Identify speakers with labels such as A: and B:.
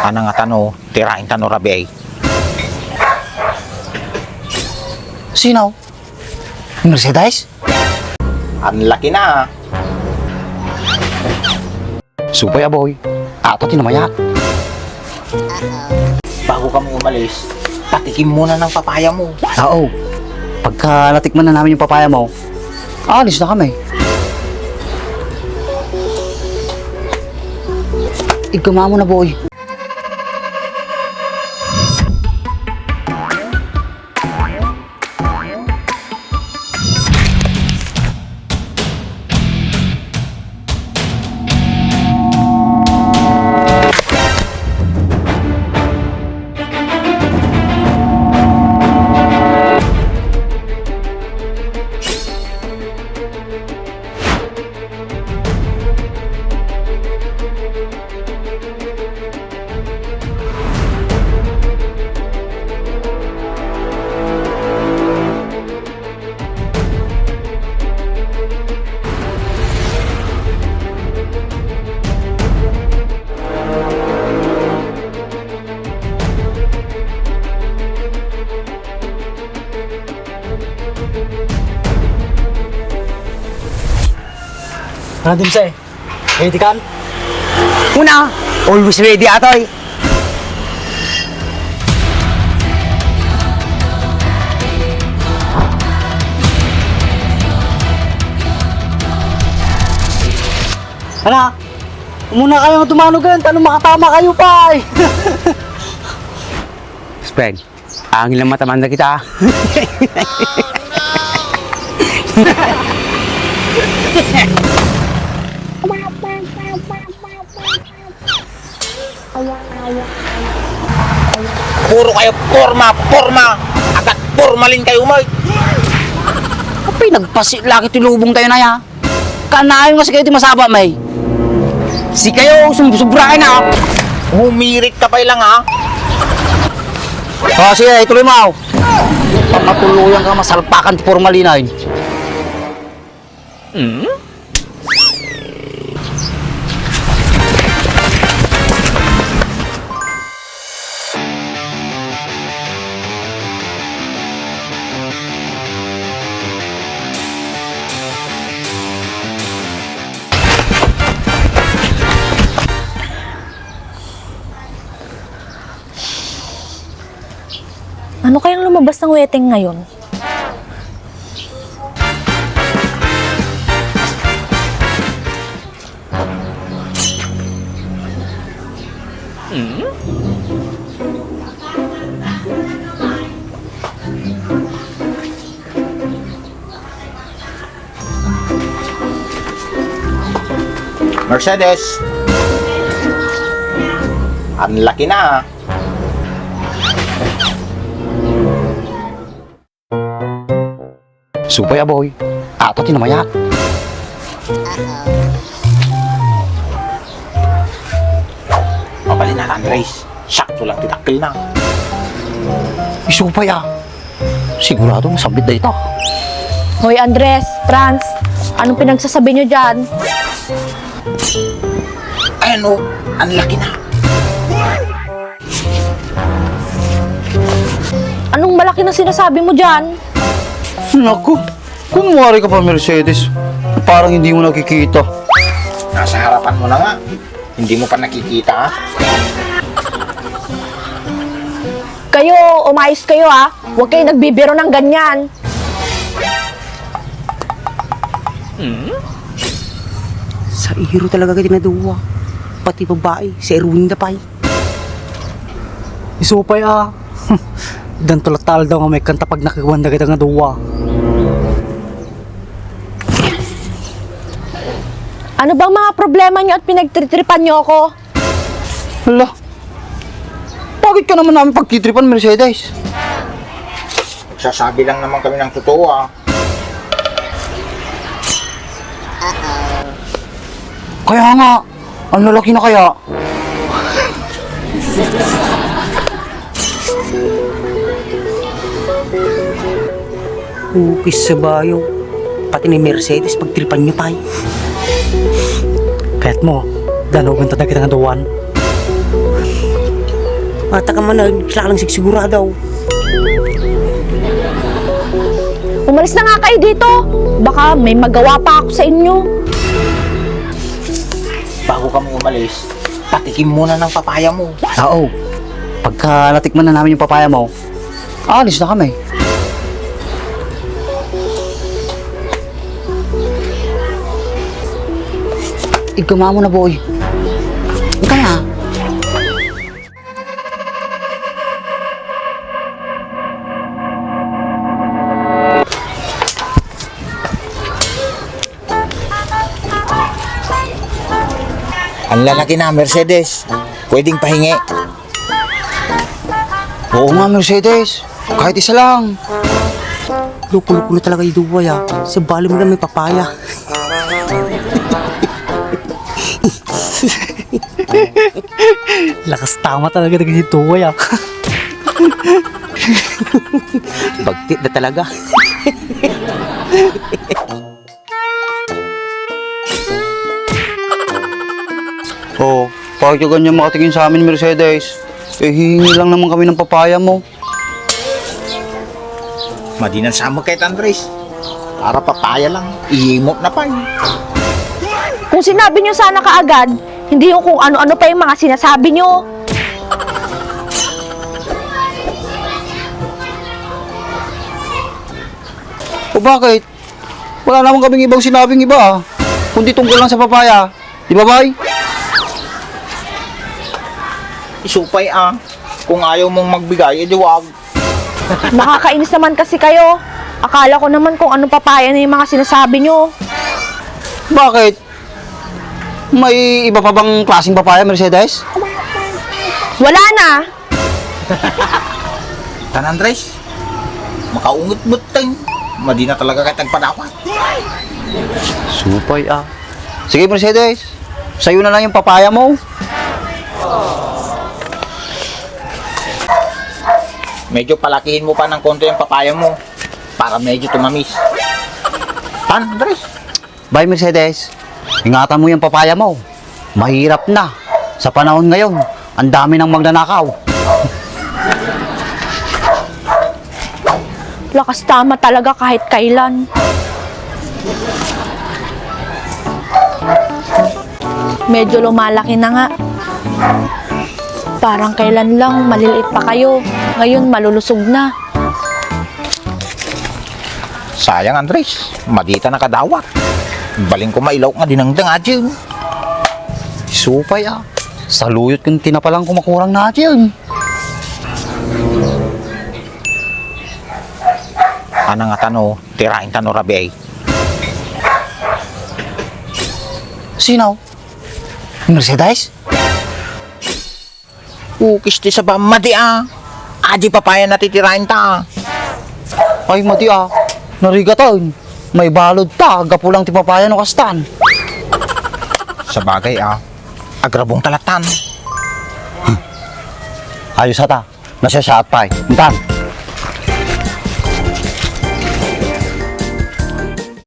A: Ana nga tano, tirain tano rabi ay.
B: Sino? Mercedes?
A: Ang laki na.
B: Supay aboy. Ato tinamaya.
A: Bago kami umalis, patikim muna ng papaya mo.
B: Oo. Pagka natikman na namin yung papaya mo, alis na kami. Igama mo na, boy.
C: Ano din siya eh? Ready kan?
B: Una, always ready atoy.
C: Ano? Muna kayo tumanugan, tanong makatama kayo pa eh.
B: Speng, angin lang matamanda kita.
A: Puro kayo porma. Agad pormalin kayo mo.
B: Kapay, nagpasi laki tulubong tayo na ya. Kanayon kasi kayo di masaba, may. Si kayo, sumubra na.
A: Humirit ka pa lang ha.
B: O, sige, ituloy mo. Papatuluyan ka masalpakan ti formalina.
D: Ano kayang lumabas ng wedding ngayon?
A: Mercedes. Ang laki na.
B: Supay aboy. Ato tinamaya.
A: Papalin na Andres. Sakto lang titakil na.
B: Isupay ah. Sigurado masabit na ito.
D: Hoy Andres, Franz, anong pinagsasabi nyo dyan?
A: Ayan o, ang laki na.
D: Anong malaki na sinasabi mo dyan?
B: Naku, kunwari ka pa Mercedes. Parang hindi mo nakikita.
A: Nasa harapan mo na nga. Hindi mo pa nakikita ha.
D: Kayo, umayos kayo ha. Huwag kayo nagbibiro ng ganyan.
B: Sa ihiro talaga ka tinaduwa. Pati babae, si Erwin na pa.
C: Isupay ah. Dan tulatal daw nga may kanta pag nakagwanda kita nga duwa.
D: Ano bang mga problema nyo at pinagtritripan nyo ako?
B: Hala. Bakit ka naman namin pagtitripan, Mercedes?
A: Sasabi lang naman kami ng totoo ha.
B: Kaya nga, ang lalaki na kaya. Ukis sa bayo. Pati ni Mercedes pagtripan niyo pa.
C: Kahit mo, danogan ta kita nga duwan. Mata ka man na, sila ka lang sigurado.
D: Umalis na nga kayo dito. Baka may magawa pa ako sa inyo.
A: Bago kami umalis, patikim muna ng papaya mo.
B: Oo. Pagka natikman na namin yung papaya mo, alis na kami. Igama mo na, boy. Ika na.
A: Ang lalaki na, Mercedes. Pwedeng pahingi.
B: Oo nga, Mercedes. Kahit isa lang.
C: Luko-luko na talaga yung duway Sa bali mo lang may papaya. Lakas tama talaga ng yung duway
A: Bagtit na talaga.
B: Oo. Bakit ka ganyan makatingin sa amin, Mercedes? Hihingi lang naman kami ng papaya mo.
A: Madinan sa mo kahit Andres. Para papaya lang. Iimot na pa eh.
D: Kung sinabi nyo sana kaagad, hindi yung kung ano-ano pa yung mga sinasabi nyo.
B: O bakit? Wala naman kaming ibang sinabing iba kundi tungkol lang sa papaya. Di ba, bay?
A: Isupay Kung ayaw mong magbigay, edi wag.
D: Nakakainis naman kasi kayo. Akala ko naman kung ano papaya na yung mga sinasabi nyo.
B: Bakit? May iba pa bang klaseng papaya, Mercedes?
D: Wala na.
A: Tan Andres, makaungot-buteng. Madina talaga kahit nagpadawat.
B: Supay Sige, Mercedes. Sa'yo na lang yung papaya mo.
A: Medyo palakihin mo pa ng konti yung papaya mo para medyo tumamis. Tan Andres,
B: Bye, Mercedes. Ingatan mo yung papaya mo. Mahirap na. Sa panahon ngayon, ang dami ng magnanakaw.
D: Lakas tama talaga kahit kailan. Medyo lumalaki na nga. Parang kailan lang maliliit pa kayo. Ngayon malulusog na.
A: sayang Andres, madita na kadawat. Baling ko mailaw nga dinangdang adyan.
B: Supay Saluyot kung tinapalang kumakurang na yun.
A: Ana nga tano, tirain tano rabi ay.
B: Sino? Mercedes?
A: Ukis ti sa bamadi Adi papaya natitirain ta.
B: Ay, mati narigatan. May balod ta, gapulang ti papaya no kastan.
A: Sa bagay agrabong talatan.
B: Ayos ata, nasya pa Intan,